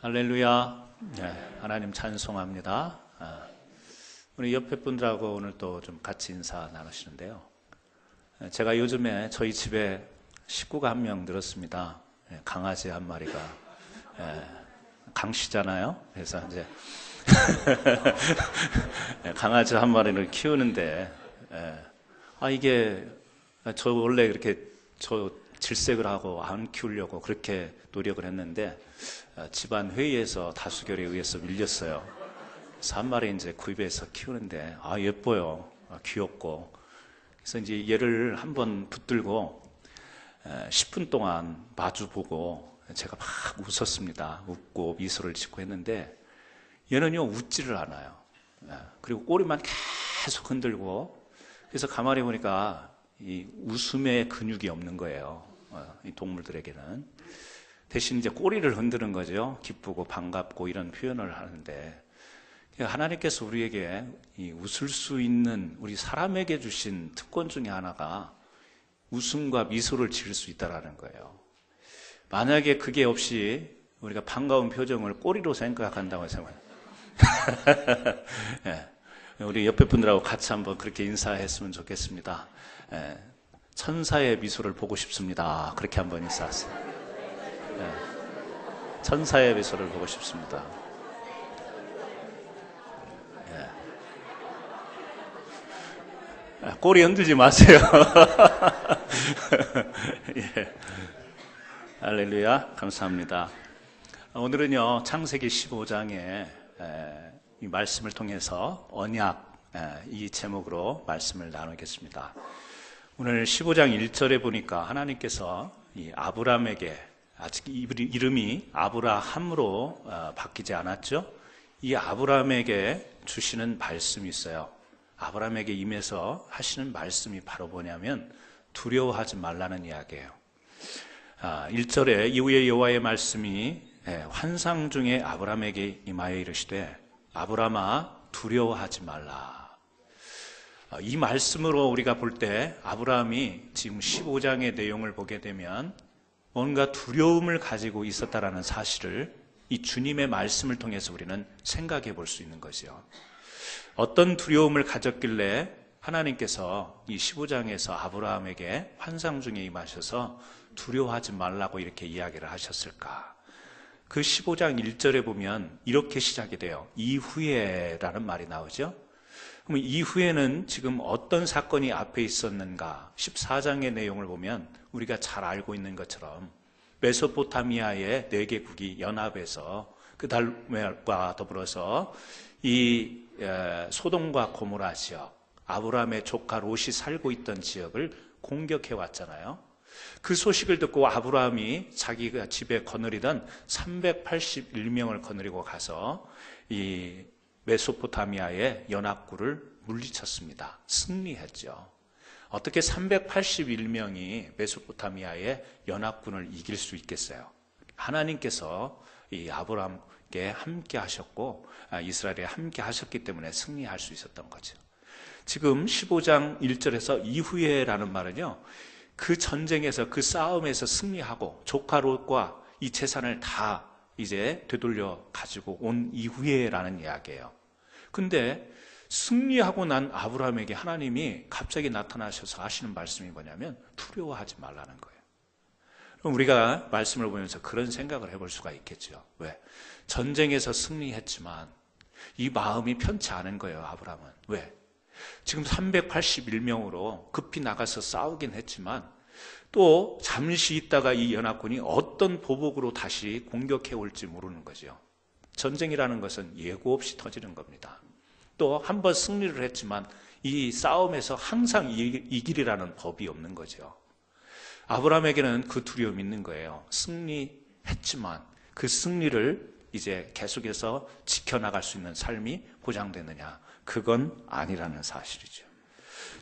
할렐루야. 네, 하나님 찬송합니다. 우리 옆에 분들하고 오늘 또 좀 같이 인사 나누시는데요. 제가 요즘에 저희 집에 식구가 한 명 늘었습니다. 강아지 한 마리가. 강씨잖아요. 그래서 이제 강아지 한 마리를 키우는데, 이게 저 원래 이렇게 질색을 하고 안 키우려고 그렇게 노력을 했는데 집안 회의에서 다수결에 의해서 밀렸어요. 그래서 한 마리 이제 구입해서 키우는데 예뻐요. 귀엽고. 그래서 이제 얘를 한번 붙들고 10분 동안 마주보고 제가 막 웃었습니다. 웃고 미소를 짓고 했는데 얘는요 웃지를 않아요. 그리고 꼬리만 계속 흔들고, 그래서 가만히 보니까 이 웃음의 근육이 없는 거예요. 이 동물들에게는. 대신 이제 꼬리를 흔드는 거죠. 기쁘고 반갑고 이런 표현을 하는데, 하나님께서 우리에게 이 웃을 수 있는, 우리 사람에게 주신 특권 중에 하나가 웃음과 미소를 지을 수 있다는 거예요. 만약에 그게 없이 우리가 반가운 표정을 꼬리로 생각한다고 생각해요. 우리 옆에 분들하고 같이 한번 그렇게 인사했으면 좋겠습니다. 천사의 미소를 보고 싶습니다. 그렇게 한번 인사하세요. 천사의 미소를 보고 싶습니다. 꼬리 흔들지 마세요. 예. 할렐루야, 감사합니다. 오늘은요 창세기 15장의 이 말씀을 통해서 언약, 이 제목으로 말씀을 나누겠습니다. 오늘 15장 1절에 보니까 하나님께서 이 아브람에게, 아직 이름이 아브라함으로 바뀌지 않았죠? 이 아브람에게 주시는 말씀이 있어요. 아브람에게 임해서 하시는 말씀이 바로 뭐냐면 두려워하지 말라는 이야기예요. 1절에 이후에 여호와의 말씀이 환상 중에 아브람에게 임하여 이르시되 아브람아 두려워하지 말라. 이 말씀으로 우리가 볼 때 아브라함이 지금 15장의 내용을 보게 되면 뭔가 두려움을 가지고 있었다라는 사실을 이 주님의 말씀을 통해서 우리는 생각해 볼 수 있는 거죠. 어떤 두려움을 가졌길래 하나님께서 이 15장에서 아브라함에게 환상 중에 임하셔서 두려워하지 말라고 이렇게 이야기를 하셨을까? 그 15장 1절에 보면 이렇게 시작이 돼요. 이후에라는 말이 나오죠. 그럼 이후에는 지금 어떤 사건이 앞에 있었는가? 14장의 내용을 보면 우리가 잘 알고 있는 것처럼 메소포타미아의 4개국이 연합해서 그 다음과 더불어서 이 소돔과 고모라 지역, 아브라함의 조카 롯이 살고 있던 지역을 공격해 왔잖아요. 그 소식을 듣고 아브라함이 자기가 집에 거느리던 381명을 거느리고 가서 이 메소포타미아의 연합군을 물리쳤습니다. 승리했죠. 어떻게 381명이 메소포타미아의 연합군을 이길 수 있겠어요? 하나님께서 이 아브라함께 함께 하셨고 이스라엘에 함께 하셨기 때문에 승리할 수 있었던 거죠. 지금 15장 1절에서 이후에라는 말은요, 그 전쟁에서, 그 싸움에서 승리하고 조카 롯과 이 재산을 다 이제 되돌려 가지고 온 이후에라는 이야기예요. 근데 승리하고 난 아브라함에게 하나님이 갑자기 나타나셔서 하시는 말씀이 뭐냐면 두려워하지 말라는 거예요. 그럼 우리가 말씀을 보면서 그런 생각을 해볼 수가 있겠죠. 왜? 전쟁에서 승리했지만 이 마음이 편치 않은 거예요, 아브라함은. 왜? 지금 381명으로 급히 나가서 싸우긴 했지만 또 잠시 있다가 이 연합군이 어떤 보복으로 다시 공격해 올지 모르는 거죠. 전쟁이라는 것은 예고 없이 터지는 겁니다. 또 한 번 승리를 했지만 이 싸움에서 항상 이길이라는 법이 없는 거죠. 아브라함에게는 그 두려움이 있는 거예요. 승리했지만 그 승리를 이제 계속해서 지켜나갈 수 있는 삶이 보장되느냐? 그건 아니라는 사실이죠.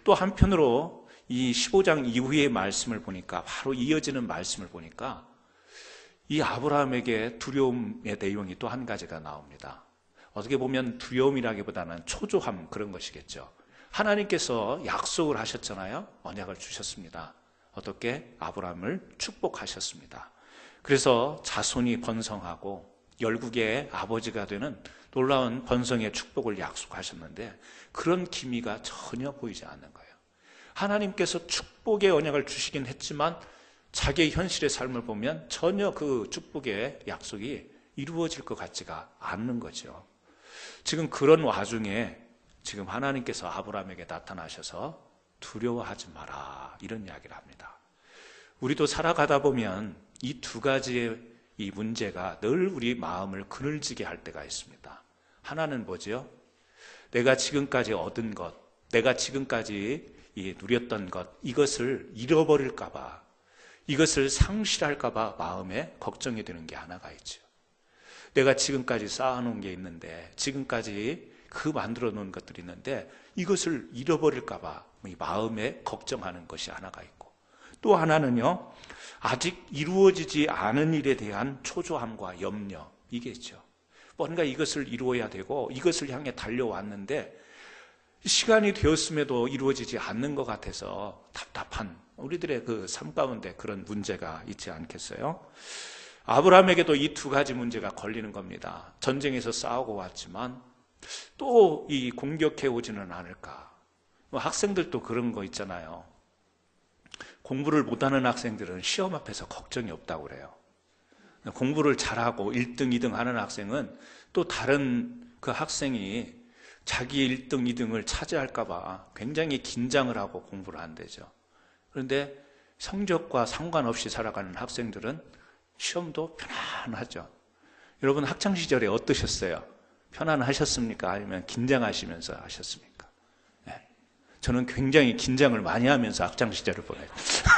또 한편으로 이 15장 이후의 말씀을 보니까, 바로 이어지는 말씀을 보니까 이 아브라함에게 두려움의 내용이 또 한 가지가 나옵니다. 어떻게 보면 두려움이라기보다는 초조함, 그런 것이겠죠. 하나님께서 약속을 하셨잖아요. 언약을 주셨습니다. 어떻게? 아브라함을 축복하셨습니다. 그래서 자손이 번성하고 열국의 아버지가 되는 놀라운 번성의 축복을 약속하셨는데 그런 기미가 전혀 보이지 않는 거예요. 하나님께서 축복의 언약을 주시긴 했지만 자기의 현실의 삶을 보면 전혀 그 축복의 약속이 이루어질 것 같지가 않는 거죠. 지금 그런 와중에 지금 하나님께서 아브라함에게 나타나셔서 두려워하지 마라 이런 이야기를 합니다. 우리도 살아가다 보면 이 두 가지의 이 문제가 늘 우리 마음을 그늘지게 할 때가 있습니다. 하나는 뭐죠? 내가 지금까지 얻은 것, 내가 지금까지 누렸던 것, 이것을 잃어버릴까 봐, 이것을 상실할까 봐 마음에 걱정이 되는 게 하나가 있죠. 내가 지금까지 쌓아놓은 게 있는데, 지금까지 그 만들어 놓은 것들이 있는데 이것을 잃어버릴까 봐 마음에 걱정하는 것이 하나가 있고, 또 하나는요, 아직 이루어지지 않은 일에 대한 초조함과 염려, 이게 있죠. 뭔가 이것을 이루어야 되고 이것을 향해 달려왔는데 시간이 되었음에도 이루어지지 않는 것 같아서 답답한 우리들의 그 삶 가운데 그런 문제가 있지 않겠어요? 아브라함에게도 이 두 가지 문제가 걸리는 겁니다. 전쟁에서 싸우고 왔지만 또 이 공격해 오지는 않을까. 학생들도 그런 거 있잖아요. 공부를 못하는 학생들은 시험 앞에서 걱정이 없다고 그래요. 공부를 잘하고 1등, 2등 하는 학생은 또 다른 그 학생이 자기 1등, 2등을 차지할까 봐 굉장히 긴장을 하고 공부를 한대죠. 그런데 성적과 상관없이 살아가는 학생들은 시험도 편안하죠. 여러분 학창시절에 어떠셨어요? 편안하셨습니까? 아니면 긴장하시면서 하셨습니까? 네. 저는 굉장히 긴장을 많이 하면서 학창시절을 보냈어요.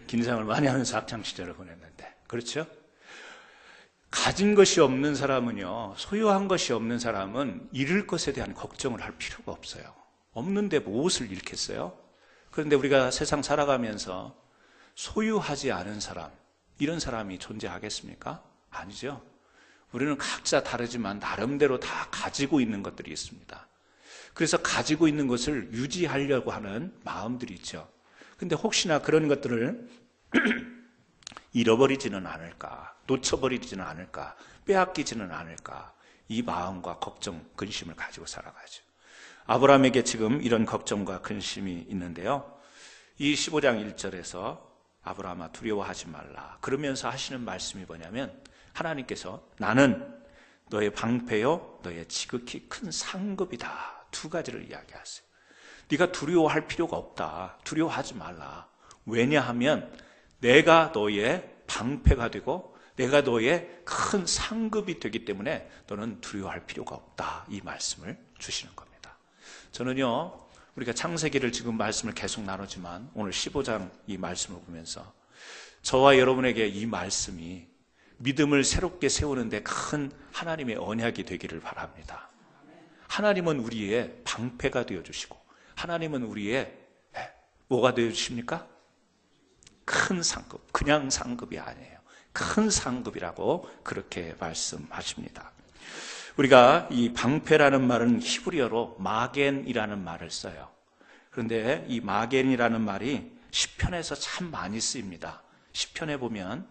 긴장을 많이 하면서 학창시절을 보냈는데, 그렇죠? 가진 것이 없는 사람은요, 소유한 것이 없는 사람은 잃을 것에 대한 걱정을 할 필요가 없어요. 없는데 무엇을 잃겠어요? 그런데 우리가 세상 살아가면서 소유하지 않은 사람, 이런 사람이 존재하겠습니까? 아니죠. 우리는 각자 다르지만 나름대로 다 가지고 있는 것들이 있습니다. 그래서 가지고 있는 것을 유지하려고 하는 마음들이 있죠. 근데 혹시나 그런 것들을 잃어버리지는 않을까, 놓쳐버리지는 않을까, 빼앗기지는 않을까, 이 마음과 걱정, 근심을 가지고 살아가죠. 아브라함에게 지금 이런 걱정과 근심이 있는데요, 이 15장 1절에서 아브라함아 두려워하지 말라 그러면서 하시는 말씀이 뭐냐면, 하나님께서 나는 너의 방패요 너의 지극히 큰 상급이다, 두 가지를 이야기하세요. 네가 두려워할 필요가 없다, 두려워하지 말라. 왜냐하면 내가 너의 방패가 되고 내가 너의 큰 상급이 되기 때문에 너는 두려워할 필요가 없다, 이 말씀을 주시는 겁니다. 저는요, 우리가 창세기를 지금 말씀을 계속 나누지만 오늘 15장 이 말씀을 보면서 저와 여러분에게 이 말씀이 믿음을 새롭게 세우는데 큰 하나님의 언약이 되기를 바랍니다. 하나님은 우리의 방패가 되어주시고 하나님은 우리의 뭐가 되어주십니까? 큰 상급, 그냥 상급이 아니에요. 큰 상급이라고 그렇게 말씀하십니다. 우리가 이 방패라는 말은 히브리어로 마겐이라는 말을 써요. 그런데 이 마겐이라는 말이 시편에서 참 많이 쓰입니다. 시편에 보면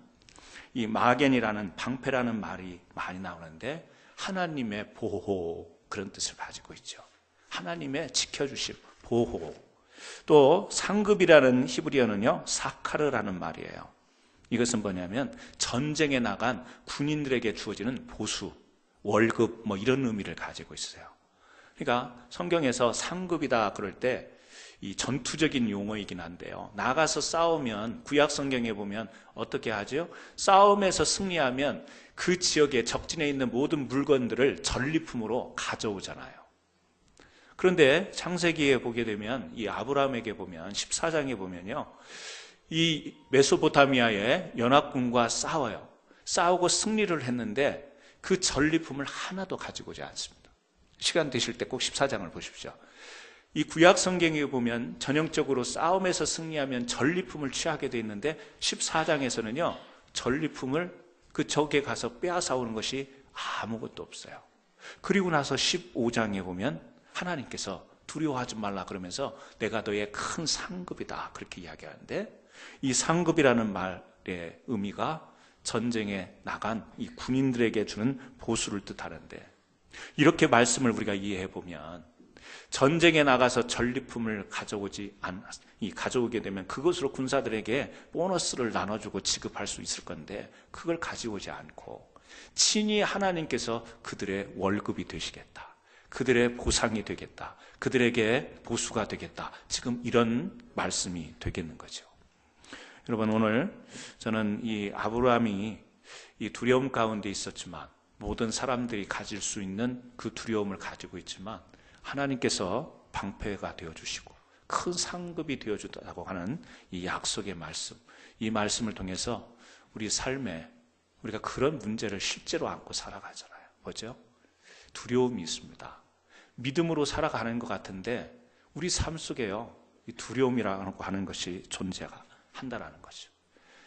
이 마겐이라는 방패라는 말이 많이 나오는데 하나님의 보호, 그런 뜻을 가지고 있죠. 하나님의 지켜주심, 보호. 또 상급이라는 히브리어는요, 사카르라는 말이에요. 이것은 뭐냐면 전쟁에 나간 군인들에게 주어지는 보수, 월급 뭐 이런 의미를 가지고 있어요. 그러니까 성경에서 상급이다 그럴 때 이 전투적인 용어이긴 한데요, 나가서 싸우면 구약 성경에 보면 어떻게 하죠? 싸움에서 승리하면 그 지역에 적진에 있는 모든 물건들을 전리품으로 가져오잖아요. 그런데 창세기에 보게 되면 이 아브라함에게 보면 14장에 보면요, 이 메소포타미아의 연합군과 싸워요. 싸우고 승리를 했는데 그 전리품을 하나도 가지고 오지 않습니다. 시간 되실 때 꼭 14장을 보십시오. 이 구약 성경에 보면 전형적으로 싸움에서 승리하면 전리품을 취하게 돼 있는데 14장에서는요, 전리품을 그 적에 가서 빼앗아 오는 것이 아무것도 없어요. 그리고 나서 15장에 보면 하나님께서 두려워하지 말라 그러면서 내가 너의 큰 상급이다 그렇게 이야기하는데, 이 상급이라는 말의 의미가 전쟁에 나간 이 군인들에게 주는 보수를 뜻하는데, 이렇게 말씀을 우리가 이해해 보면 전쟁에 나가서 전리품을 가져오게 되면 그것으로 군사들에게 보너스를 나눠주고 지급할 수 있을 건데, 그걸 가지고 오지 않고 친히 하나님께서 그들의 월급이 되시겠다, 그들의 보상이 되겠다, 그들에게 보수가 되겠다, 지금 이런 말씀이 되겠는 거죠. 여러분, 오늘 저는 이 아브라함이 이 두려움 가운데 있었지만, 모든 사람들이 가질 수 있는 그 두려움을 가지고 있지만 하나님께서 방패가 되어주시고 큰 상급이 되어주다고 하는 이 약속의 말씀, 이 말씀을 통해서 우리 삶에 우리가 그런 문제를 실제로 안고 살아가잖아요. 뭐죠? 두려움이 있습니다. 믿음으로 살아가는 것 같은데 우리 삶 속에요, 이 두려움이라고 하는 것이 존재가 한다는 거죠.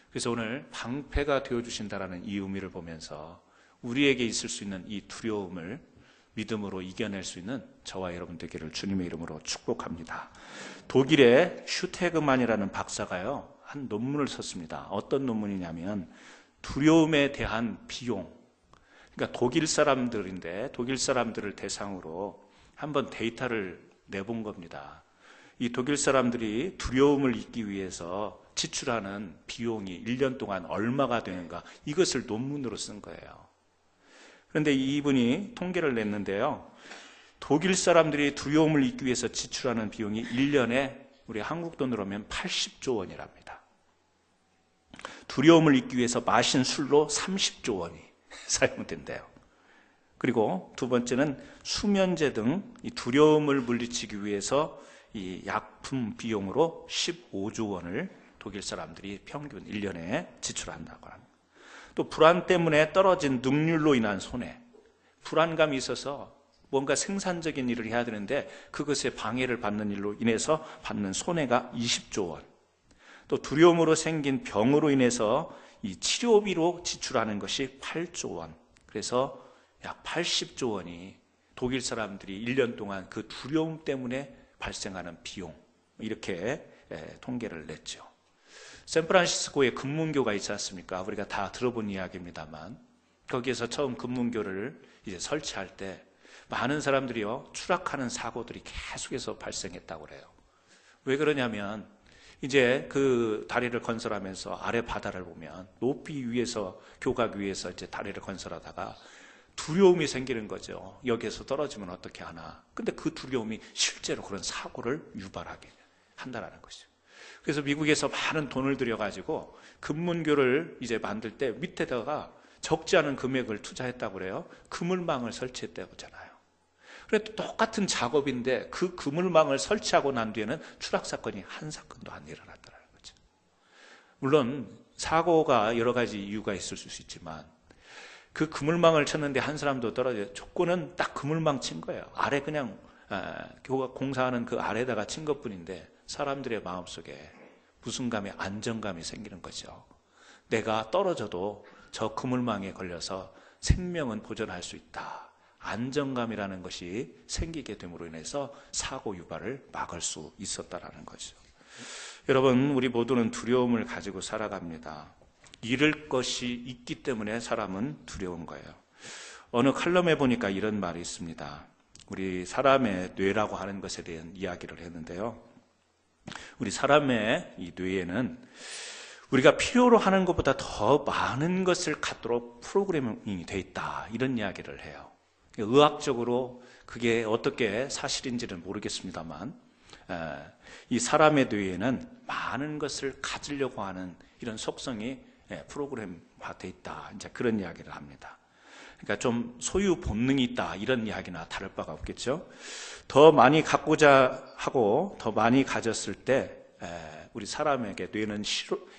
그래서 오늘 방패가 되어주신다라는 이 의미를 보면서 우리에게 있을 수 있는 이 두려움을 믿음으로 이겨낼 수 있는 저와 여러분 되기를 주님의 이름으로 축복합니다. 독일의 슈테그만이라는 박사가요, 한 논문을 썼습니다. 어떤 논문이냐면 두려움에 대한 비용, 그러니까 독일 사람들인데 독일 사람들을 대상으로 한번 데이터를 내본 겁니다. 이 독일 사람들이 두려움을 잊기 위해서 지출하는 비용이 1년 동안 얼마가 되는가, 이것을 논문으로 쓴 거예요. 그런데 이분이 통계를 냈는데요, 독일 사람들이 두려움을 잊기 위해서 지출하는 비용이 1년에 우리 한국 돈으로 하면 80조 원이랍니다. 두려움을 잊기 위해서 마신 술로 30조 원이 사용된대요. 그리고 두 번째는 수면제 등 이 두려움을 물리치기 위해서 이 약품 비용으로 15조 원을 독일 사람들이 평균 1년에 지출한다고 합니다. 또 불안 때문에 떨어진 능률로 인한 손해, 불안감이 있어서 뭔가 생산적인 일을 해야 되는데 그것에 방해를 받는 일로 인해서 받는 손해가 20조 원, 또 두려움으로 생긴 병으로 인해서 이 치료비로 지출하는 것이 8조 원, 그래서 약 80조 원이 독일 사람들이 1년 동안 그 두려움 때문에 발생하는 비용, 이렇게 통계를 냈죠. 샌프란시스코에 금문교가 있지 않습니까? 우리가 다 들어본 이야기입니다만, 거기에서 처음 금문교를 이제 설치할 때 많은 사람들이요, 추락하는 사고들이 계속해서 발생했다고 그래요. 왜 그러냐면 이제 그 다리를 건설하면서 아래 바다를 보면 높이 위에서, 교각 위에서 이제 다리를 건설하다가 두려움이 생기는 거죠. 여기에서 떨어지면 어떻게 하나. 근데 그 두려움이 실제로 그런 사고를 유발하게 한다는 것이죠. 그래서 미국에서 많은 돈을 들여가지고 금문교를 이제 만들 때 밑에다가 적지 않은 금액을 투자했다고 그래요. 그물망을 설치했다고 하잖아요. 그래도 똑같은 작업인데 그 그물망을 설치하고 난 뒤에는 추락 사건이 한 사건도 안 일어났다는 거죠. 물론 사고가 여러 가지 이유가 있을 수 있지만 그 그물망을 쳤는데 한 사람도 떨어져요. 조건은 딱 그물망 친 거예요. 아래 그냥 교가 공사하는 그 아래다가 친 것뿐인데 사람들의 마음속에 무슨 감의 안정감이 생기는 거죠. 내가 떨어져도 저 그물망에 걸려서 생명은 보존할 수 있다. 안정감이라는 것이 생기게 됨으로 인해서 사고 유발을 막을 수 있었다라는 거죠. 여러분, 우리 모두는 두려움을 가지고 살아갑니다. 잃을 것이 있기 때문에 사람은 두려운 거예요. 어느 칼럼에 보니까 이런 말이 있습니다. 우리 사람의 뇌라고 하는 것에 대한 이야기를 했는데요, 우리 사람의 이 뇌에는 우리가 필요로 하는 것보다 더 많은 것을 갖도록 프로그래밍이 돼 있다, 이런 이야기를 해요. 의학적으로 그게 어떻게 사실인지는 모르겠습니다만 이 사람의 뇌에는 많은 것을 가지려고 하는 이런 속성이 프로그램화돼 있다, 이제 그런 이야기를 합니다. 그러니까 좀 소유 본능이 있다, 이런 이야기나 다를 바가 없겠죠. 더 많이 갖고자 하고 더 많이 가졌을 때 우리 사람에게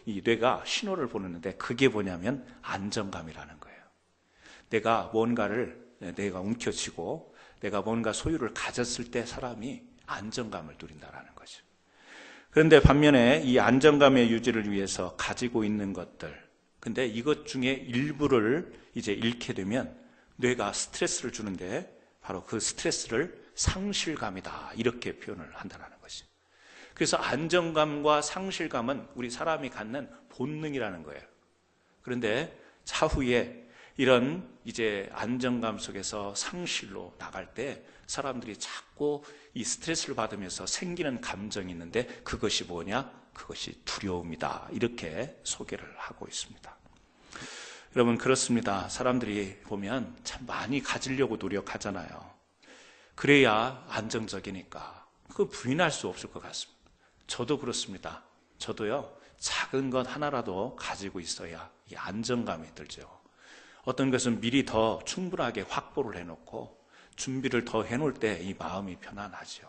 이 뇌가 신호를 보내는데 그게 뭐냐면 안정감이라는 거예요. 내가 움켜쥐고 내가 뭔가 소유를 가졌을 때 사람이 안정감을 누린다는 거죠. 그런데 반면에 이 안정감의 유지를 위해서 가지고 있는 것들, 근데 이것 중에 일부를 이제 잃게 되면 뇌가 스트레스를 주는데 바로 그 스트레스를 상실감이다, 이렇게 표현을 한다는 것이죠. 그래서 안정감과 상실감은 우리 사람이 갖는 본능이라는 거예요. 그런데 차후에 이런 이제 안정감 속에서 상실로 나갈 때 사람들이 자꾸 이 스트레스를 받으면서 생기는 감정이 있는데 그것이 뭐냐? 그것이 두려움이다. 이렇게 소개를 하고 있습니다. 여러분, 그렇습니다. 사람들이 보면 참 많이 가지려고 노력하잖아요. 그래야 안정적이니까. 그거 부인할 수 없을 것 같습니다. 저도 그렇습니다. 저도요, 작은 것 하나라도 가지고 있어야 이 안정감이 들죠. 어떤 것은 미리 더 충분하게 확보를 해놓고 준비를 더 해놓을 때 이 마음이 편안하죠.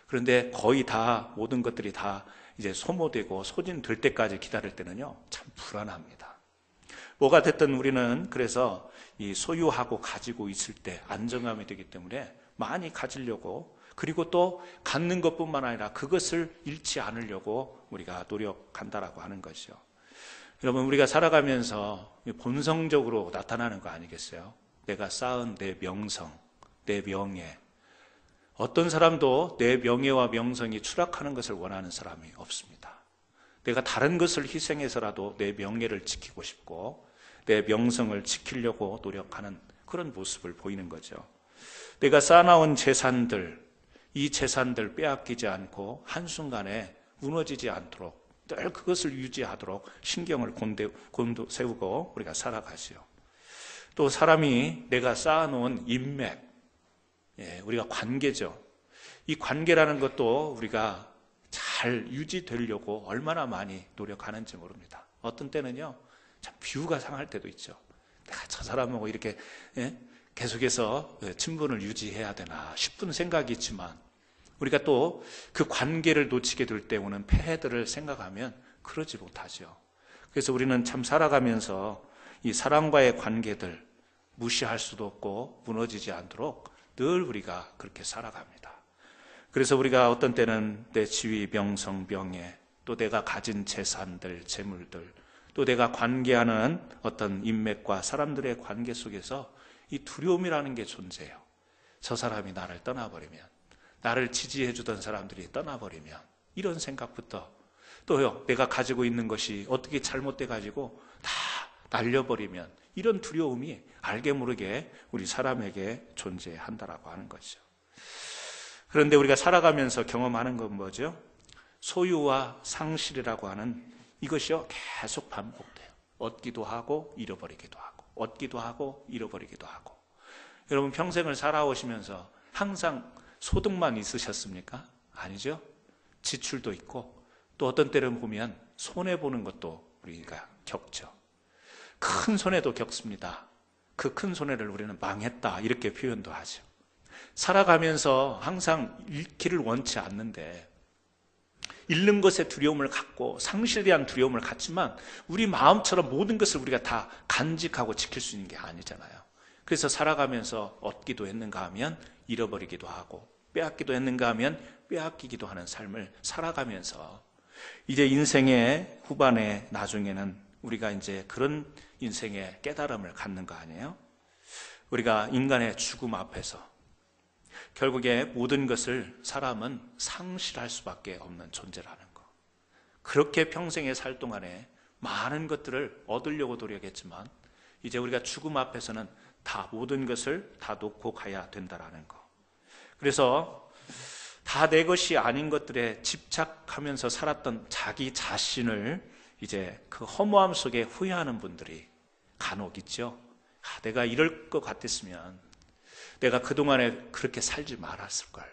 그런데 거의 다 모든 것들이 다 이제 소모되고 소진될 때까지 기다릴 때는요, 참 불안합니다. 뭐가 됐든 우리는 그래서 이 소유하고 가지고 있을 때 안정감이 되기 때문에 많이 가지려고, 그리고 또 갖는 것뿐만 아니라 그것을 잃지 않으려고 우리가 노력한다라고 하는 것이죠. 여러분, 우리가 살아가면서 본성적으로 나타나는 거 아니겠어요? 내가 쌓은 내 명성, 내 명예. 어떤 사람도 내 명예와 명성이 추락하는 것을 원하는 사람이 없습니다. 내가 다른 것을 희생해서라도 내 명예를 지키고 싶고 내 명성을 지키려고 노력하는 그런 모습을 보이는 거죠. 내가 쌓아놓은 재산들, 이 재산들 빼앗기지 않고 한순간에 무너지지 않도록 늘 그것을 유지하도록 신경을 곤두세우고 우리가 살아가죠. 또 사람이 내가 쌓아놓은 인맥, 우리가 관계죠. 이 관계라는 것도 우리가 잘 유지되려고 얼마나 많이 노력하는지 모릅니다. 어떤 때는요, 참 비유가 상할 때도 있죠. 내가 저 사람하고 이렇게 계속해서 친분을 유지해야 되나 싶은 생각이 있지만 우리가 또 그 관계를 놓치게 될 때 오는 폐해들을 생각하면 그러지 못하죠. 그래서 우리는 참 살아가면서 이 사람과의 관계들 무시할 수도 없고 무너지지 않도록 늘 우리가 그렇게 살아갑니다. 그래서 우리가 어떤 때는 내 지위, 명성, 명예, 또 내가 가진 재산들, 재물들, 또 내가 관계하는 어떤 인맥과 사람들의 관계 속에서 이 두려움이라는 게 존재해요. 저 사람이 나를 떠나버리면, 나를 지지해 주던 사람들이 떠나버리면, 이런 생각부터, 또요, 내가 가지고 있는 것이 어떻게 잘못돼 가지고 다 날려버리면, 이런 두려움이 알게 모르게 우리 사람에게 존재한다라고 하는 것이죠. 그런데 우리가 살아가면서 경험하는 건 뭐죠? 소유와 상실이라고 하는 이것이요, 계속 반복돼요. 얻기도 하고 잃어버리기도 하고, 얻기도 하고 잃어버리기도 하고. 여러분, 평생을 살아오시면서 항상 소득만 있으셨습니까? 아니죠. 지출도 있고, 또 어떤 때는 보면 손해보는 것도 우리가 겪죠. 큰 손해도 겪습니다. 그 큰 손해를 우리는 망했다, 이렇게 표현도 하죠. 살아가면서 항상 잃기를 원치 않는데, 잃는 것에 두려움을 갖고 상실에 대한 두려움을 갖지만 우리 마음처럼 모든 것을 우리가 다 간직하고 지킬 수 있는 게 아니잖아요. 그래서 살아가면서 얻기도 했는가 하면 잃어버리기도 하고, 빼앗기도 했는가 하면 빼앗기기도 하는 삶을 살아가면서 이제 인생의 후반에 나중에는 우리가 이제 그런 인생의 깨달음을 갖는 거 아니에요? 우리가 인간의 죽음 앞에서 결국에 모든 것을 사람은 상실할 수밖에 없는 존재라는 거. 그렇게 평생에 살 동안에 많은 것들을 얻으려고 노력했지만 이제 우리가 죽음 앞에서는 다 모든 것을 다 놓고 가야 된다라는 거. 그래서 다 내 것이 아닌 것들에 집착하면서 살았던 자기 자신을 이제 그 허무함 속에 후회하는 분들이 간혹 있죠. 내가 이럴 것 같았으면 내가 그동안에 그렇게 살지 말았을걸.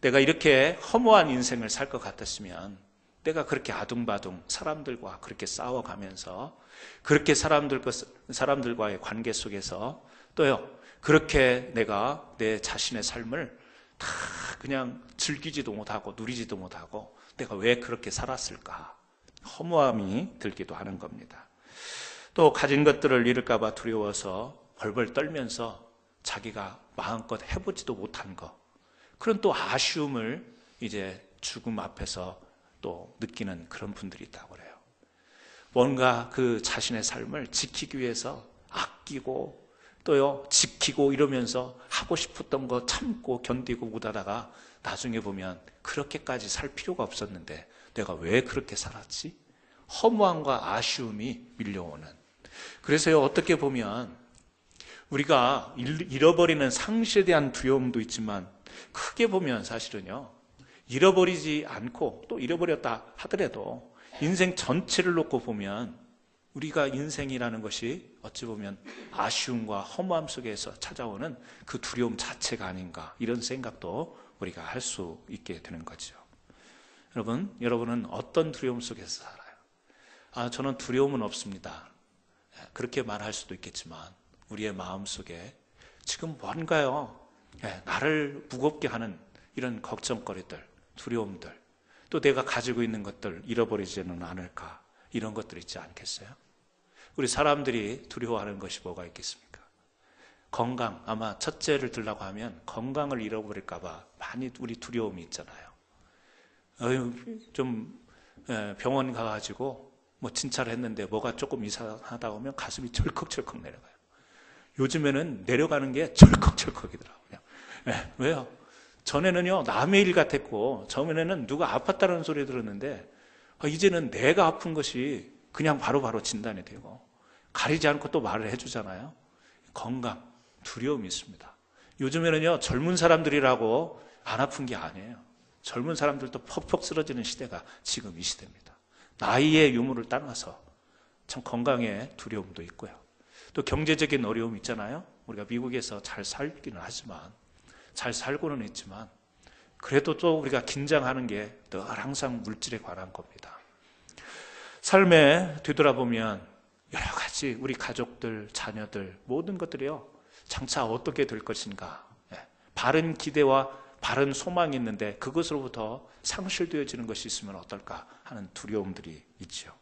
내가 이렇게 허무한 인생을 살 것 같았으면 내가 그렇게 아둥바둥 사람들과 그렇게 싸워가면서 그렇게 사람들과의 관계 속에서 또요, 그렇게 내가 내 자신의 삶을 다 그냥 즐기지도 못하고 누리지도 못하고 내가 왜 그렇게 살았을까? 허무함이 들기도 하는 겁니다. 또 가진 것들을 잃을까 봐 두려워서 벌벌 떨면서 자기가 마음껏 해보지도 못한 것, 그런 또 아쉬움을 이제 죽음 앞에서 또 느끼는 그런 분들이 있다고 그래요. 뭔가 그 자신의 삶을 지키기 위해서 아끼고 또요 지키고 이러면서 하고 싶었던 거 참고 견디고 못하다가 나중에 보면 그렇게까지 살 필요가 없었는데 내가 왜 그렇게 살았지? 허무함과 아쉬움이 밀려오는, 그래서요, 어떻게 보면 우리가 잃어버리는 상실에 대한 두려움도 있지만 크게 보면 사실은요, 잃어버리지 않고 또 잃어버렸다 하더라도 인생 전체를 놓고 보면 우리가 인생이라는 것이 어찌 보면 아쉬움과 허무함 속에서 찾아오는 그 두려움 자체가 아닌가, 이런 생각도 우리가 할 수 있게 되는 거죠. 여러분은 어떤 두려움 속에서 살아요? 저는 두려움은 없습니다. 그렇게 말할 수도 있겠지만 우리의 마음속에 지금 뭔가요? 나를 무겁게 하는 이런 걱정거리들, 두려움들, 또 내가 가지고 있는 것들 잃어버리지는 않을까, 이런 것들 있지 않겠어요? 우리 사람들이 두려워하는 것이 뭐가 있겠습니까? 건강, 아마 첫째를 들라고 하면 건강을 잃어버릴까 봐 많이 우리 두려움이 있잖아요. 좀 병원 가가지고 뭐 진찰을 했는데 뭐가 조금 이상하다 하면 가슴이 철컥철컥 내려가요. 요즘에는 내려가는 게 철컥철컥이더라고요. 왜요? 전에는요, 남의 일 같았고, 전에는 누가 아팠다는 소리 들었는데, 이제는 내가 아픈 것이 그냥 바로바로 진단이 되고, 가리지 않고 또 말을 해주잖아요. 건강, 두려움이 있습니다. 요즘에는요, 젊은 사람들이라고 안 아픈 게 아니에요. 젊은 사람들도 퍽퍽 쓰러지는 시대가 지금 이 시대입니다. 나이의 유무를 떠나서 참 건강에 두려움도 있고요. 또 경제적인 어려움 있잖아요. 우리가 미국에서 잘 살기는 하지만, 잘 살고는 있지만, 그래도 또 우리가 긴장하는 게 늘 항상 물질에 관한 겁니다. 삶에 되돌아보면 여러 가지 우리 가족들, 자녀들, 모든 것들이요, 장차 어떻게 될 것인가, 바른 기대와 바른 소망이 있는데 그것으로부터 상실되어지는 것이 있으면 어떨까 하는 두려움들이 있죠.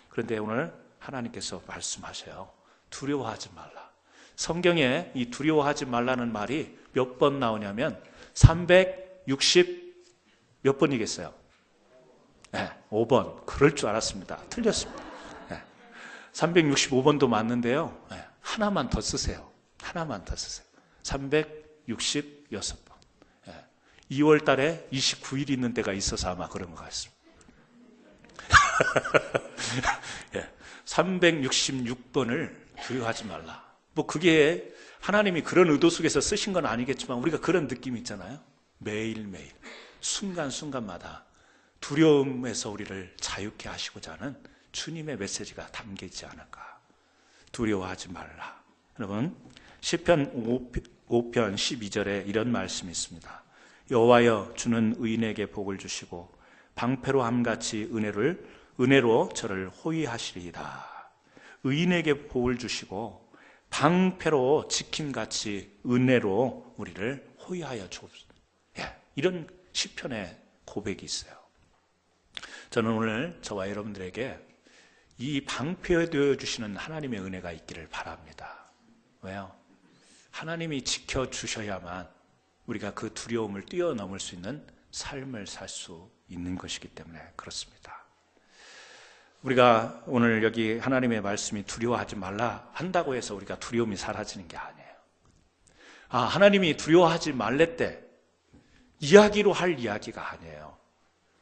그런데 오늘 하나님께서 말씀하셔요. 두려워하지 말라. 성경에 이 두려워하지 말라는 말이 몇 번 나오냐면 360 몇 번이겠어요? 5번. 그럴 줄 알았습니다. 틀렸습니다. 365번도 맞는데요. 하나만 더 쓰세요. 하나만 더 쓰세요. 366번. 2월 달에 29일 있는 때가 있어서 아마 그런 것 같습니다. 366번을 두려워하지 말라. 뭐 그게 하나님이 그런 의도 속에서 쓰신 건 아니겠지만 우리가 그런 느낌이 있잖아요. 매일매일 순간순간마다 두려움에서 우리를 자유케 하시고자 하는 주님의 메시지가 담겨 있지 않을까. 두려워하지 말라. 여러분, 시편 5편 12절에 이런 말씀이 있습니다. 여호와여, 주는 의인에게 복을 주시고 방패로 함같이 은혜로 저를 호위하시리이다. 의인에게 복을 주시고 방패로 지킴같이 은혜로 우리를 호위하여 주옵소서. 이런 시편의 고백이 있어요. 저는 오늘 저와 여러분들에게 이 방패에 되어주시는 하나님의 은혜가 있기를 바랍니다. 왜요? 하나님이 지켜주셔야만 우리가 그 두려움을 뛰어넘을 수 있는 삶을 살 수 있는 것이기 때문에 그렇습니다. 우리가 오늘 여기 하나님의 말씀이 두려워하지 말라 한다고 해서 우리가 두려움이 사라지는 게 아니에요. 하나님이 두려워하지 말랬대 이야기로 할 이야기가 아니에요.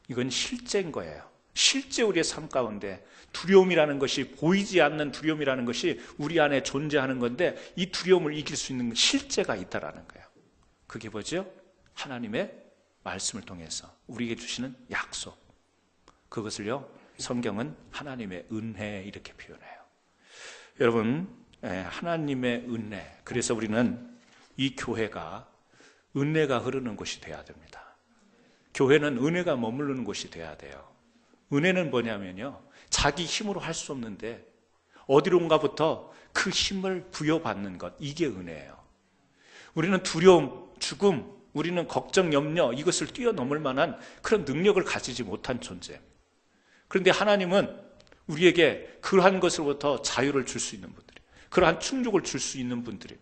이건 실제인 거예요. 실제 우리의 삶 가운데 두려움이라는 것이, 보이지 않는 두려움이라는 것이 우리 안에 존재하는 건데 이 두려움을 이길 수 있는 실제가 있다라는 거예요. 그게 뭐죠? 하나님의 말씀을 통해서 우리에게 주시는 약속. 그것을요, 성경은 하나님의 은혜 이렇게 표현해요. 여러분, 하나님의 은혜. 그래서 우리는 이 교회가 은혜가 흐르는 곳이 돼야 됩니다. 교회는 은혜가 머무르는 곳이 돼야 돼요. 은혜는 뭐냐면요, 자기 힘으로 할 수 없는데 어디론가부터 그 힘을 부여받는 것, 이게 은혜예요. 우리는 두려움, 죽음, 우리는 걱정, 염려, 이것을 뛰어넘을 만한 그런 능력을 가지지 못한 존재. 그런데 하나님은 우리에게 그러한 것으로부터 자유를 줄 수 있는 분들이, 그러한 충족을 줄 수 있는 분들이.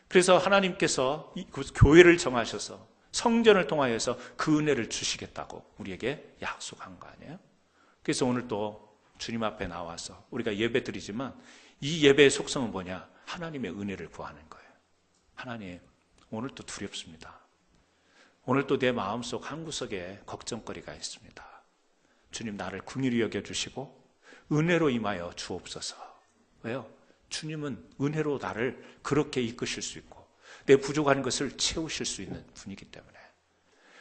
그래서 하나님께서 교회를 정하셔서 성전을 통하여서 그 은혜를 주시겠다고 우리에게 약속한 거 아니에요? 그래서 오늘 또 주님 앞에 나와서 우리가 예배 드리지만 이 예배의 속성은 뭐냐? 하나님의 은혜를 구하는 거예요. 하나님, 오늘 또 두렵습니다. 오늘 또 내 마음속 한구석에 걱정거리가 있습니다. 주님, 나를 긍휼히 여겨주시고 은혜로 임하여 주옵소서. 왜요? 주님은 은혜로 나를 그렇게 이끄실 수 있고 내 부족한 것을 채우실 수 있는 분이기 때문에.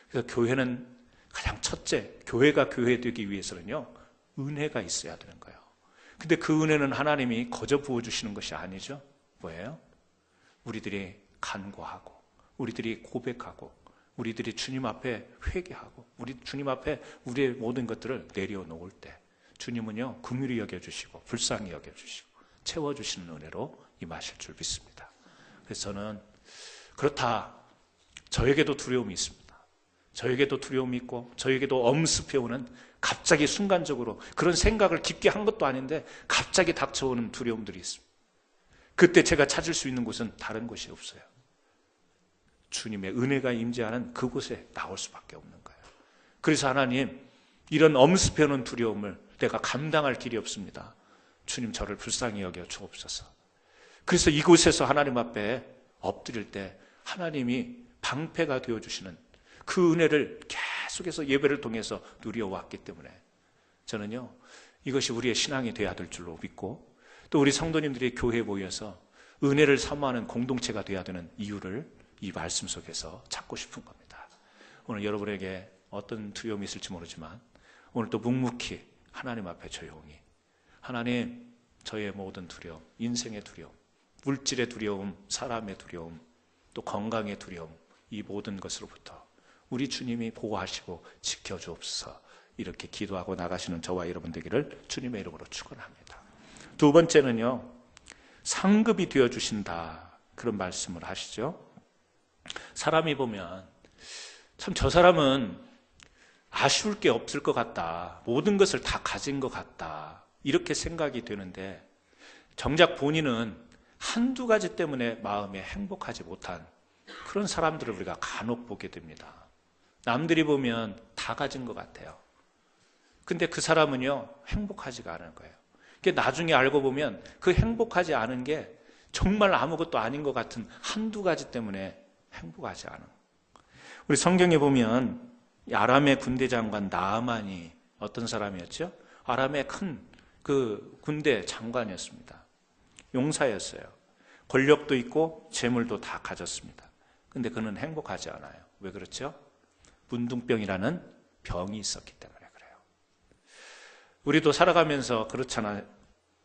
그래서 교회는 가장 첫째, 교회가 교회 되기 위해서는요, 은혜가 있어야 되는 거예요. 근데 그 은혜는 하나님이 거저 부어주시는 것이 아니죠. 뭐예요? 우리들이 간구하고, 우리들이 고백하고, 우리들이 주님 앞에 회개하고, 우리 주님 앞에 우리의 모든 것들을 내려놓을 때 주님은요, 긍휼히 여겨주시고 불쌍히 여겨주시고 채워주시는 은혜로 임하실 줄 믿습니다. 그래서 저는 그렇다, 저에게도 두려움이 있습니다. 저에게도 두려움이 있고 저에게도 엄습해오는, 갑자기 순간적으로 그런 생각을 깊게 한 것도 아닌데 갑자기 닥쳐오는 두려움들이 있습니다. 그때 제가 찾을 수 있는 곳은 다른 곳이 없어요. 주님의 은혜가 임재하는 그곳에 나올 수밖에 없는 거예요. 그래서 하나님, 이런 엄습해오는 두려움을 내가 감당할 길이 없습니다. 주님, 저를 불쌍히 여겨 주옵소서. 그래서 이곳에서 하나님 앞에 엎드릴 때 하나님이 방패가 되어주시는 그 은혜를 계속해서 예배를 통해서 누려왔기 때문에 저는요, 이것이 우리의 신앙이 되어야 될 줄로 믿고, 또 우리 성도님들이 교회에 모여서 은혜를 사모하는 공동체가 되어야 되는 이유를 이 말씀 속에서 찾고 싶은 겁니다. 오늘 여러분에게 어떤 두려움이 있을지 모르지만 오늘 또 묵묵히 하나님 앞에 조용히, 하나님, 저의 모든 두려움, 인생의 두려움, 물질의 두려움, 사람의 두려움, 또 건강의 두려움, 이 모든 것으로부터 우리 주님이 보호하시고 지켜주옵소서. 이렇게 기도하고 나가시는 저와 여러분 되기를 주님의 이름으로 축원합니다. 두 번째는요, 상급이 되어주신다, 그런 말씀을 하시죠. 사람이 보면 참 저 사람은 아쉬울 게 없을 것 같다, 모든 것을 다 가진 것 같다, 이렇게 생각이 되는데 정작 본인은 한두 가지 때문에 마음에 행복하지 못한 그런 사람들을 우리가 간혹 보게 됩니다. 남들이 보면 다 가진 것 같아요. 근데 그 사람은요, 행복하지가 않은 거예요. 나중에 알고 보면 그 행복하지 않은 게 정말 아무것도 아닌 것 같은 한두 가지 때문에 행복하지 않은. 우리 성경에 보면 아람의 군대 장관 나아만이 어떤 사람이었죠? 아람의 큰 그 군대 장관이었습니다. 용사였어요. 권력도 있고 재물도 다 가졌습니다. 근데 그는 행복하지 않아요. 왜 그렇죠? 문둥병이라는 병이 있었기 때문에 그래요. 우리도 살아가면서 그렇잖아요.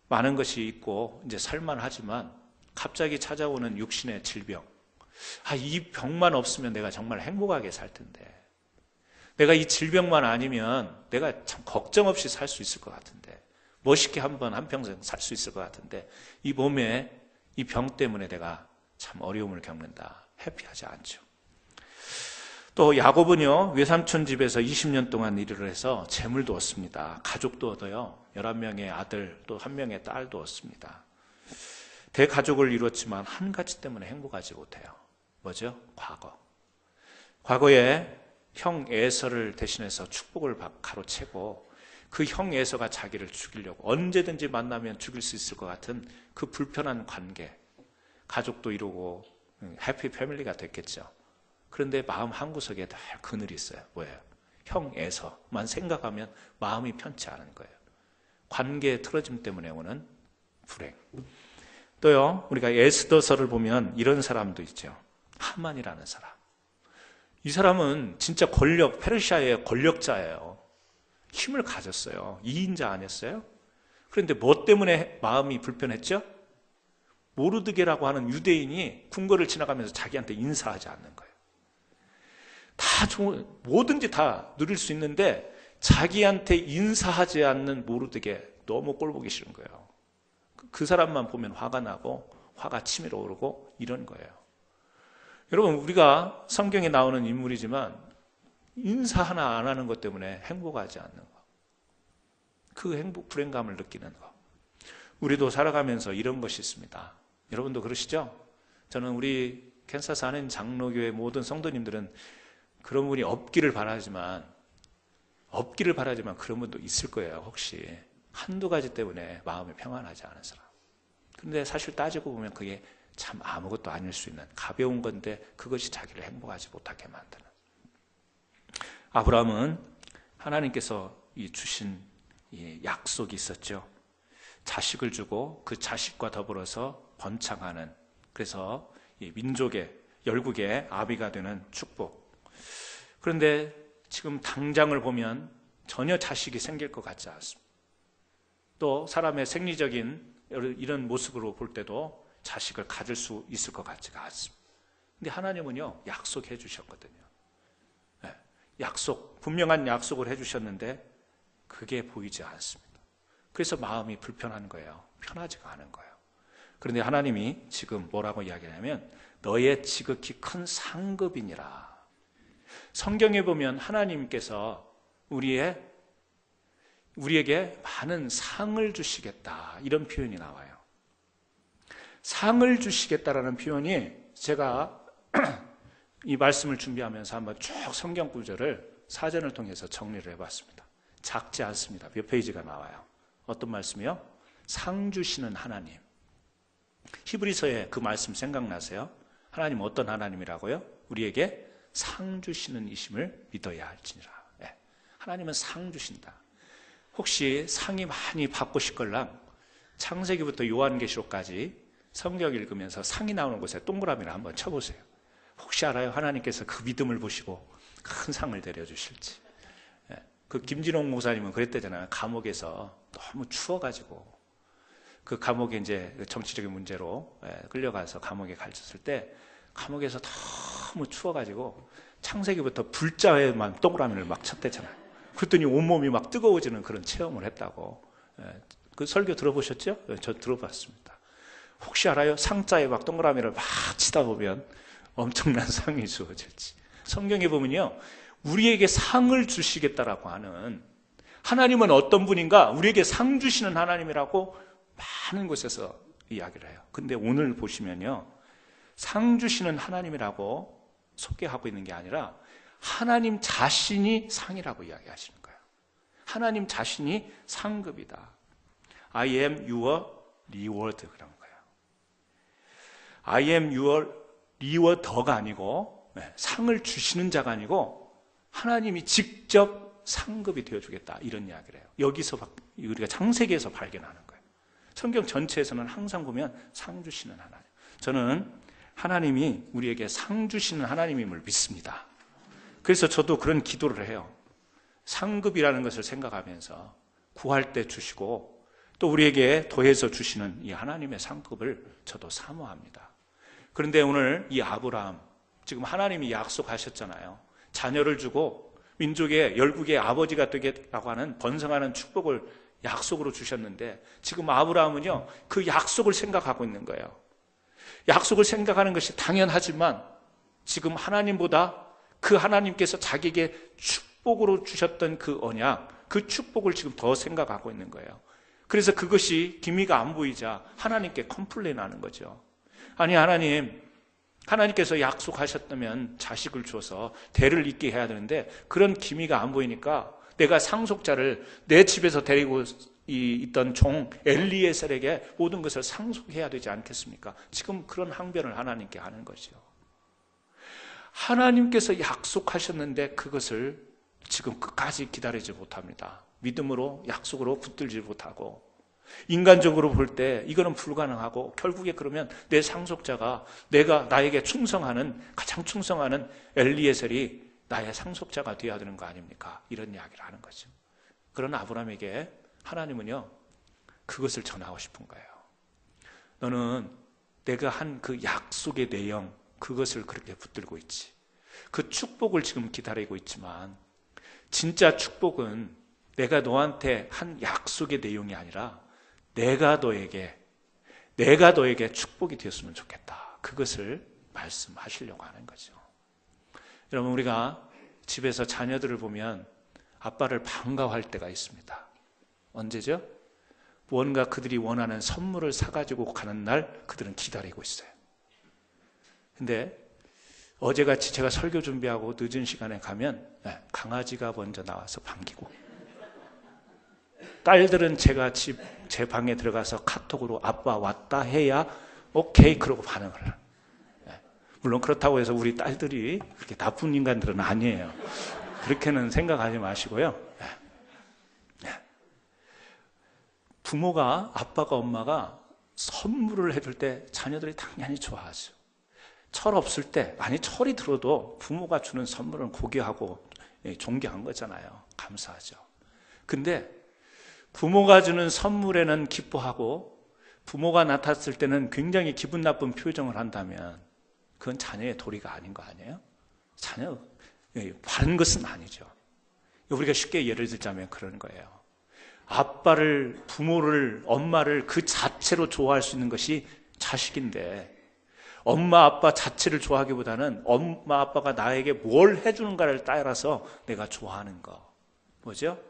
많은 것이 있고 이제 살만하지만 갑자기 찾아오는 육신의 질병. 이 병만 없으면 내가 정말 행복하게 살 텐데, 내가 이 질병만 아니면 내가 참 걱정 없이 살 수 있을 것 같은데, 멋있게 한평생 살 수 있을 것 같은데, 이 몸에 이 병 때문에 내가 참 어려움을 겪는다, 해피하지 않죠. 또 야곱은요, 외삼촌 집에서 20년 동안 일을 해서 재물도 얻습니다. 가족도 얻어요. 11명의 아들, 또 1명의 딸도 얻습니다. 대가족을 이뤘지만 한 가지 때문에 행복하지 못해요. 뭐죠? 과거에 형 에서를 대신해서 축복을 가로채고 그 형 에서가 자기를 죽이려고 언제든지 만나면 죽일 수 있을 것 같은 그 불편한 관계, 가족도 이루고 해피 패밀리가 됐겠죠. 그런데 마음 한구석에 늘 그늘이 있어요. 뭐예요? 형 에서만 생각하면 마음이 편치 않은 거예요. 관계의 틀어짐 때문에 오는 불행. 또요, 우리가 에스더서를 보면 이런 사람도 있죠. 하만이라는 사람. 이 사람은 진짜 페르시아의 권력자예요. 힘을 가졌어요. 2인자 아니었어요? 그런데 뭐 때문에 마음이 불편했죠? 모르드게라고 하는 유대인이 궁궐을 지나가면서 자기한테 인사하지 않는 거예요. 뭐든지 다 누릴 수 있는데 자기한테 인사하지 않는 모르드게 너무 꼴보기 싫은 거예요. 그 사람만 보면 화가 나고 화가 치밀어 오르고 이런 거예요. 여러분, 우리가 성경에 나오는 인물이지만 인사 하나 안 하는 것 때문에 행복하지 않는 거, 그 불행감을 느끼는 거. 우리도 살아가면서 이런 것이 있습니다. 여러분도 그러시죠? 저는 우리 캔사스 안엔 장로교회 모든 성도님들은 그런 분이 없기를 바라지만 그런 분도 있을 거예요. 혹시 한두 가지 때문에 마음이 평안하지 않은 사람. 그런데 사실 따지고 보면 그게 참 아무것도 아닐 수 있는 가벼운 건데 그것이 자기를 행복하지 못하게 만드는. 아브라함은 하나님께서 주신 이 약속이 있었죠. 자식을 주고 그 자식과 더불어서 번창하는, 그래서 이 민족의 열국의 아비가 되는 축복. 그런데 지금 당장을 보면 전혀 자식이 생길 것 같지 않습니다. 또 사람의 생리적인 이런 모습으로 볼 때도 자식을 가질 수 있을 것 같지가 않습니다. 근데 하나님은요, 약속해 주셨거든요. 네, 분명한 약속을 해 주셨는데 그게 보이지 않습니다. 그래서 마음이 불편한 거예요. 편하지가 않은 거예요. 그런데 하나님이 지금 뭐라고 이야기하냐면 너의 지극히 큰 상급이니라. 성경에 보면 하나님께서 우리에게 많은 상을 주시겠다, 이런 표현이 나와요. 상을 주시겠다라는 표현이, 제가 이 말씀을 준비하면서 한번 쭉 성경 구절을 사전을 통해서 정리를 해봤습니다. 작지 않습니다. 몇 페이지가 나와요. 어떤 말씀이요? 상 주시는 하나님. 히브리서에 그 말씀 생각나세요? 하나님 어떤 하나님이라고요? 우리에게 상 주시는 이심을 믿어야 할지니라. 네. 하나님은 상 주신다. 혹시 상이 많이 받고 싶걸랑 창세기부터 요한계시록까지 성경 읽으면서 상이 나오는 곳에 동그라미를 한번 쳐보세요. 혹시 알아요? 하나님께서 그 믿음을 보시고 큰 상을 내려주실지. 그 김진홍 목사님은 그랬대잖아요. 감옥에서 너무 추워가지고 그 감옥에 이제 정치적인 문제로 끌려가서 감옥에 갇혔을 때 감옥에서 너무 추워가지고 창세기부터 불자에만 동그라미를 막 쳤대잖아요. 그랬더니 온몸이 막 뜨거워지는 그런 체험을 했다고. 그 설교 들어보셨죠? 저 들어봤습니다. 혹시 알아요? 상자에 막 동그라미를 막 치다 보면 엄청난 상이 주어질지. 성경에 보면요, 우리에게 상을 주시겠다라고 하는 하나님은 어떤 분인가? 우리에게 상 주시는 하나님이라고 많은 곳에서 이야기를 해요. 근데 오늘 보시면요, 상 주시는 하나님이라고 소개하고 있는 게 아니라 하나님 자신이 상이라고 이야기하시는 거예요. 하나님 자신이 상급이다. I am your reward, 그런 거예요. I am your rewarder가 아니고, 상을 주시는 자가 아니고 하나님이 직접 상급이 되어주겠다, 이런 이야기를 해요. 여기서 우리가 창세기에서 발견하는 거예요. 성경 전체에서는 항상 보면 상 주시는 하나님. 저는 하나님이 우리에게 상 주시는 하나님임을 믿습니다. 그래서 저도 그런 기도를 해요. 상급이라는 것을 생각하면서 구할 때 주시고 또 우리에게 더해서 주시는 이 하나님의 상급을 저도 사모합니다. 그런데 오늘 이 아브라함, 지금 하나님이 약속하셨잖아요. 자녀를 주고 민족의 열국의 아버지가 되겠다고 하는 번성하는 축복을 약속으로 주셨는데 지금 아브라함은요, 그 약속을 생각하고 있는 거예요. 약속을 생각하는 것이 당연하지만 지금 하나님보다 그 하나님께서 자기에게 축복으로 주셨던 그 언약, 그 축복을 지금 더 생각하고 있는 거예요. 그래서 그것이 기미가 안 보이자 하나님께 컴플레인하는 거죠. 아니, 하나님께서 약속하셨다면 자식을 줘서 대를 잇게 해야 되는데 그런 기미가 안 보이니까 내가 상속자를 내 집에서 데리고 있던 종 엘리에셀에게 모든 것을 상속해야 되지 않겠습니까? 지금 그런 항변을 하나님께 하는 거죠. 하나님께서 약속하셨는데 그것을 지금 끝까지 기다리지 못합니다. 믿음으로 약속으로 붙들지 못하고 인간적으로 볼 때 이거는 불가능하고 결국에 그러면 내 상속자가 나에게 가장 충성하는 엘리에셀이 나의 상속자가 되어야 되는 거 아닙니까? 이런 이야기를 하는 거죠. 그런 아브라함에게 하나님은요, 그것을 전하고 싶은 거예요. 너는 내가 한 그 약속의 내용, 그것을 그렇게 붙들고 있지. 그 축복을 지금 기다리고 있지만 진짜 축복은 내가 너한테 한 약속의 내용이 아니라 내가 너에게 축복이 되었으면 좋겠다. 그것을 말씀하시려고 하는 거죠. 여러분, 우리가 집에서 자녀들을 보면 아빠를 반가워할 때가 있습니다. 언제죠? 뭔가 그들이 원하는 선물을 사가지고 가는 날 그들은 기다리고 있어요. 근데 어제같이 제가 설교 준비하고 늦은 시간에 가면 강아지가 먼저 나와서 반기고, 딸들은 제가 제 방에 들어가서 카톡으로 아빠 왔다 해야 오케이 그러고 반응을 해요. 물론 그렇다고 해서 우리 딸들이 그렇게 나쁜 인간들은 아니에요. 그렇게는 생각하지 마시고요. 부모가, 아빠가, 엄마가 선물을 해줄 때 자녀들이 당연히 좋아하죠. 철 없을 때, 아니 철이 들어도 부모가 주는 선물은 고귀하고 존경한 거잖아요. 감사하죠. 근데 부모가 주는 선물에는 기뻐하고 부모가 나탔을 때는 굉장히 기분 나쁜 표정을 한다면 그건 자녀의 도리가 아닌 거 아니에요? 자녀, 바른 것은 아니죠. 우리가 쉽게 예를 들자면 그런 거예요. 아빠를, 부모를, 엄마를 그 자체로 좋아할 수 있는 것이 자식인데 엄마, 아빠 자체를 좋아하기보다는 엄마, 아빠가 나에게 뭘 해주는가를 따라서 내가 좋아하는 거. 뭐죠?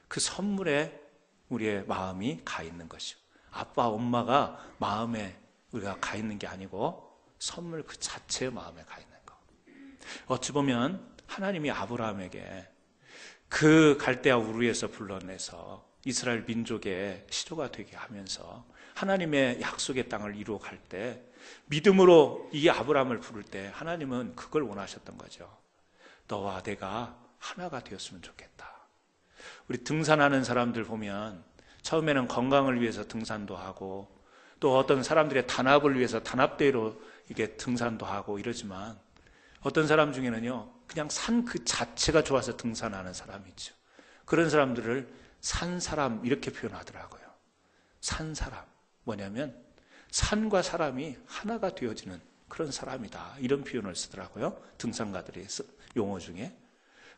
그 선물에 우리의 마음이 가 있는 것이죠. 아빠, 엄마가 마음에 우리가 가 있는 게 아니고 선물 그 자체의 마음에 가 있는 거. 어찌 보면 하나님이 아브라함에게 그 갈대아 우르에서 불러내서 이스라엘 민족의 시조가 되게 하면서 하나님의 약속의 땅을 이루어 갈 때 믿음으로 이 아브라함을 부를 때 하나님은 그걸 원하셨던 거죠. 너와 내가 하나가 되었으면 좋겠다. 우리 등산하는 사람들 보면 처음에는 건강을 위해서 등산도 하고 또 어떤 사람들의 단합을 위해서 단합대회로 이게 등산도 하고 이러지만 어떤 사람 중에는요 그냥 산 그 자체가 좋아서 등산하는 사람이 있죠. 그런 사람들을 산 사람 이렇게 표현하더라고요. 산 사람 뭐냐면 산과 사람이 하나가 되어지는 그런 사람이다 이런 표현을 쓰더라고요. 등산가들의 용어 중에.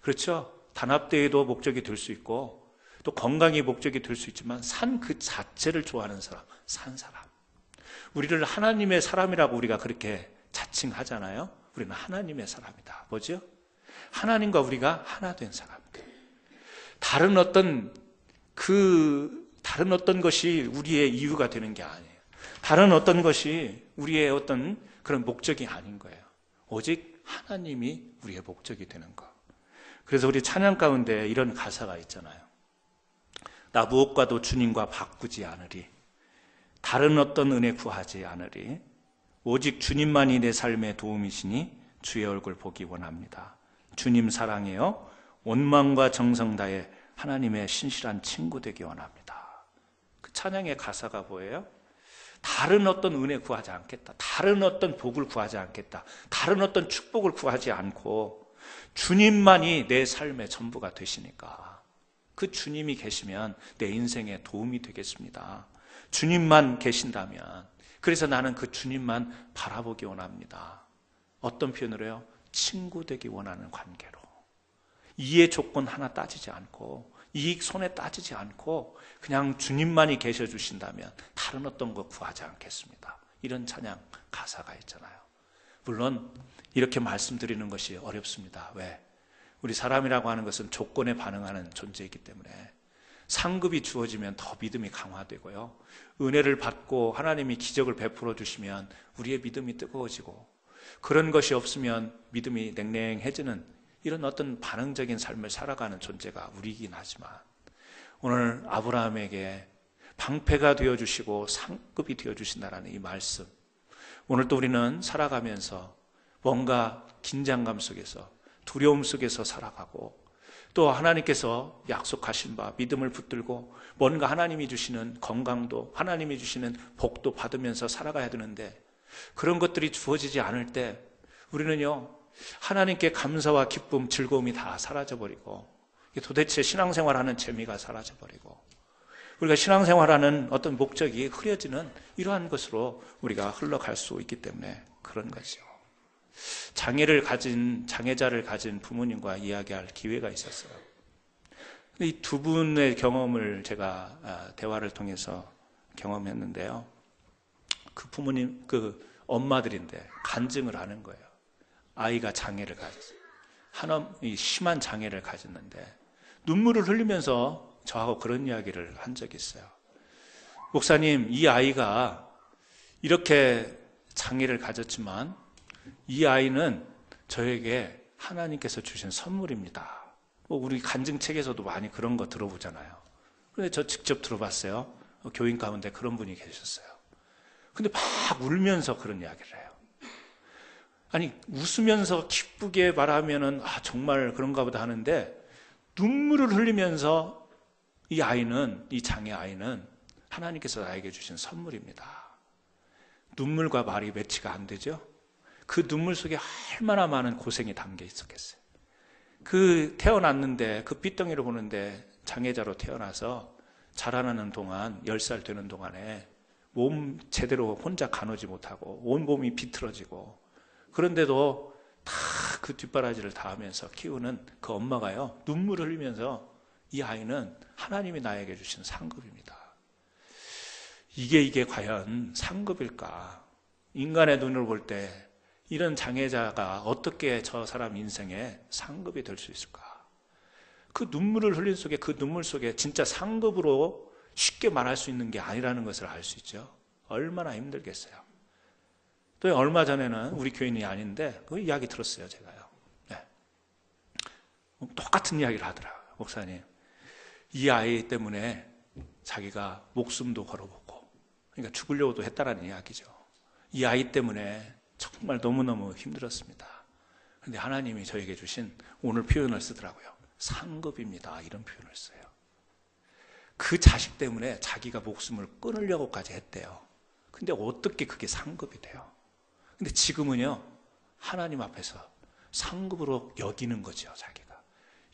그렇죠. 단합대회도 목적이 될 수 있고 또 건강이 목적이 될 수 있지만 산 그 자체를 좋아하는 사람, 산 사람. 우리를 하나님의 사람이라고 우리가 그렇게 자칭하잖아요. 우리는 하나님의 사람이다. 뭐죠? 하나님과 우리가 하나 된 사람들. 다른 어떤 것이 우리의 이유가 되는 게 아니에요. 다른 어떤 것이 우리의 어떤 그런 목적이 아닌 거예요. 오직 하나님이 우리의 목적이 되는 거. 그래서 우리 찬양 가운데 이런 가사가 있잖아요. 나 무엇과도 주님과 바꾸지 않으리. 다른 어떤 은혜 구하지 않으리. 오직 주님만이 내 삶의 도움이시니 주의 얼굴 보기 원합니다. 주님 사랑해요. 원망과 정성 다해 하나님의 신실한 친구 되기 원합니다. 그 찬양의 가사가 뭐예요? 다른 어떤 은혜 구하지 않겠다. 다른 어떤 복을 구하지 않겠다. 다른 어떤 축복을 구하지 않고 주님만이 내 삶의 전부가 되시니까 그 주님이 계시면 내 인생에 도움이 되겠습니다. 주님만 계신다면 그래서 나는 그 주님만 바라보기 원합니다. 어떤 표현으로 해요? 친구 되기 원하는 관계로. 이해 조건 하나 따지지 않고 이익 손해 따지지 않고 그냥 주님만이 계셔 주신다면 다른 어떤 거 구하지 않겠습니다. 이런 찬양 가사가 있잖아요. 물론 이렇게 말씀드리는 것이 어렵습니다. 왜? 우리 사람이라고 하는 것은 조건에 반응하는 존재이기 때문에 상급이 주어지면 더 믿음이 강화되고요. 은혜를 받고 하나님이 기적을 베풀어 주시면 우리의 믿음이 뜨거워지고 그런 것이 없으면 믿음이 냉랭해지는 이런 어떤 반응적인 삶을 살아가는 존재가 우리이긴 하지만 오늘 아브라함에게 방패가 되어주시고 상급이 되어주신다는 이 말씀, 오늘 또 우리는 살아가면서 뭔가 긴장감 속에서 두려움 속에서 살아가고 또 하나님께서 약속하신 바 믿음을 붙들고 뭔가 하나님이 주시는 건강도 하나님이 주시는 복도 받으면서 살아가야 되는데 그런 것들이 주어지지 않을 때 우리는요 하나님께 감사와 기쁨, 즐거움이 다 사라져버리고 도대체 신앙생활하는 재미가 사라져버리고 우리가 신앙생활하는 어떤 목적이 흐려지는 이러한 것으로 우리가 흘러갈 수 있기 때문에 그런 거죠. 장애자를 가진 부모님과 이야기할 기회가 있었어요. 이 두 분의 경험을 제가 대화를 통해서 경험했는데요. 그 부모님, 그 엄마들인데 간증을 하는 거예요. 아이가 장애를 가졌어요. 심한 장애를 가졌는데 눈물을 흘리면서 저하고 그런 이야기를 한 적이 있어요. 목사님, 이 아이가 이렇게 장애를 가졌지만 이 아이는 저에게 하나님께서 주신 선물입니다. 우리 간증책에서도 많이 그런 거 들어보잖아요. 그런데 저 직접 들어봤어요. 교인 가운데 그런 분이 계셨어요. 근데 막 울면서 그런 이야기를 해요. 아니 웃으면서 기쁘게 말하면은 정말 그런가 보다 하는데 눈물을 흘리면서 이 장애 아이는 하나님께서 나에게 주신 선물입니다. 눈물과 말이 매치가 안 되죠? 그 눈물 속에 얼마나 많은 고생이 담겨 있었겠어요. 태어났는데 그 삐덩이를 보는데 장애자로 태어나서 자라나는 동안 10살 되는 동안에 몸 제대로 혼자 가누지 못하고 온몸이 비틀어지고, 그런데도 다 그 뒷바라지를 다 하면서 키우는 그 엄마가요, 눈물을 흘리면서 이 아이는 하나님이 나에게 주신 상급입니다. 이게 과연 상급일까? 인간의 눈으로 볼 때 이런 장애자가 어떻게 저 사람 인생에 상급이 될 수 있을까? 그 눈물을 흘린 속에, 그 눈물 속에 진짜 상급으로 쉽게 말할 수 있는 게 아니라는 것을 알 수 있죠. 얼마나 힘들겠어요. 또 얼마 전에는 우리 교인이 아닌데 그 이야기 들었어요, 제가요. 네. 똑같은 이야기를 하더라고요. 목사님, 이 아이 때문에 자기가 목숨도 걸어보고, 그러니까 죽으려고도 했다라는 이야기죠. 이 아이 때문에 정말 너무너무 힘들었습니다. 그런데 하나님이 저에게 주신 오늘 표현을 쓰더라고요. 상급입니다. 이런 표현을 써요. 그 자식 때문에 자기가 목숨을 끊으려고까지 했대요. 근데 어떻게 그게 상급이 돼요? 근데 지금은요, 하나님 앞에서 상급으로 여기는 거죠, 자기가.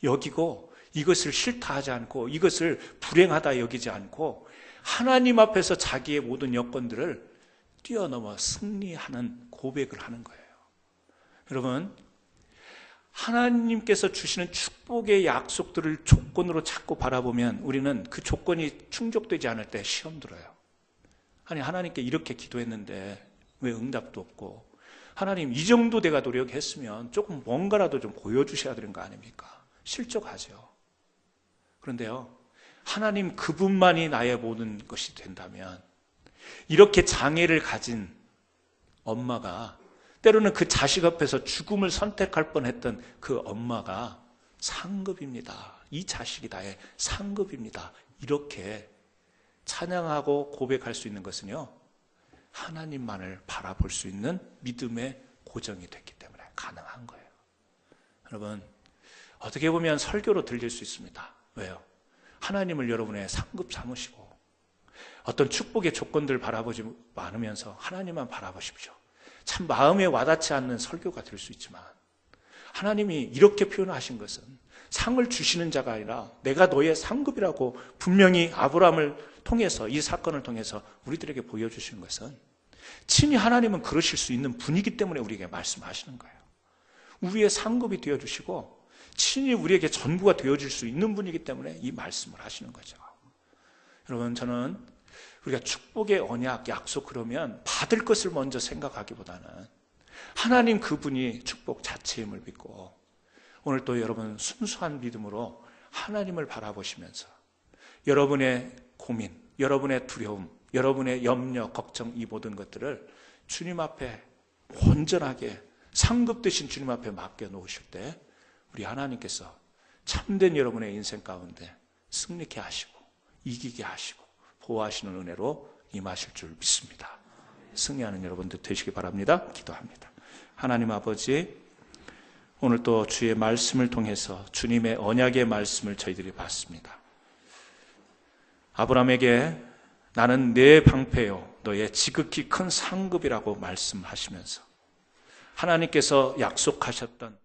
여기고 이것을 싫다 하지 않고 이것을 불행하다 여기지 않고 하나님 앞에서 자기의 모든 여건들을 뛰어넘어 승리하는 고백을 하는 거예요. 여러분, 하나님께서 주시는 축복의 약속들을 조건으로 자꾸 바라보면 우리는 그 조건이 충족되지 않을 때 시험 들어요. 아니, 하나님께 이렇게 기도했는데 왜 응답도 없고, 하나님 이 정도 내가 노력했으면 조금 뭔가라도 좀 보여주셔야 되는 거 아닙니까? 실족하죠. 그런데요, 하나님 그분만이 나의 모든 것이 된다면, 이렇게 장애를 가진 엄마가, 때로는 그 자식 앞에서 죽음을 선택할 뻔했던 그 엄마가 상급입니다. 이 자식이 나의 상급입니다. 이렇게 찬양하고 고백할 수 있는 것은요, 하나님만을 바라볼 수 있는 믿음의 고정이 됐기 때문에 가능한 거예요. 여러분, 어떻게 보면 설교로 들릴 수 있습니다. 왜요? 하나님을 여러분의 상급 삼으시고 어떤 축복의 조건들을 바라보지 않으면서 하나님만 바라보십시오. 참 마음에 와닿지 않는 설교가 될 수 있지만, 하나님이 이렇게 표현하신 것은 상을 주시는 자가 아니라 내가 너의 상급이라고 분명히 아브라함을 통해서, 이 사건을 통해서 우리들에게 보여주시는 것은, 친히 하나님은 그러실 수 있는 분이기 때문에 우리에게 말씀하시는 거예요. 우리의 상급이 되어주시고 친히 우리에게 전부가 되어줄 수 있는 분이기 때문에 이 말씀을 하시는 거죠. 여러분, 저는 우리가 축복의 언약, 약속, 그러면 받을 것을 먼저 생각하기보다는 하나님 그분이 축복 자체임을 믿고, 오늘 또 여러분 순수한 믿음으로 하나님을 바라보시면서 여러분의 고민, 여러분의 두려움, 여러분의 염려, 걱정, 이 모든 것들을 주님 앞에 온전하게 상급 되신 주님 앞에 맡겨 놓으실 때 우리 하나님께서 참된 여러분의 인생 가운데 승리케 하시고 이기게 하시고 보호하시는 은혜로 임하실 줄 믿습니다. 승리하는 여러분들 되시기 바랍니다. 기도합니다. 하나님 아버지, 오늘 또 주의 말씀을 통해서 주님의 언약의 말씀을 저희들이 봤습니다. 아브라함에게 나는 내 방패요 너의 지극히 큰 상급이라고 말씀하시면서 하나님께서 약속하셨던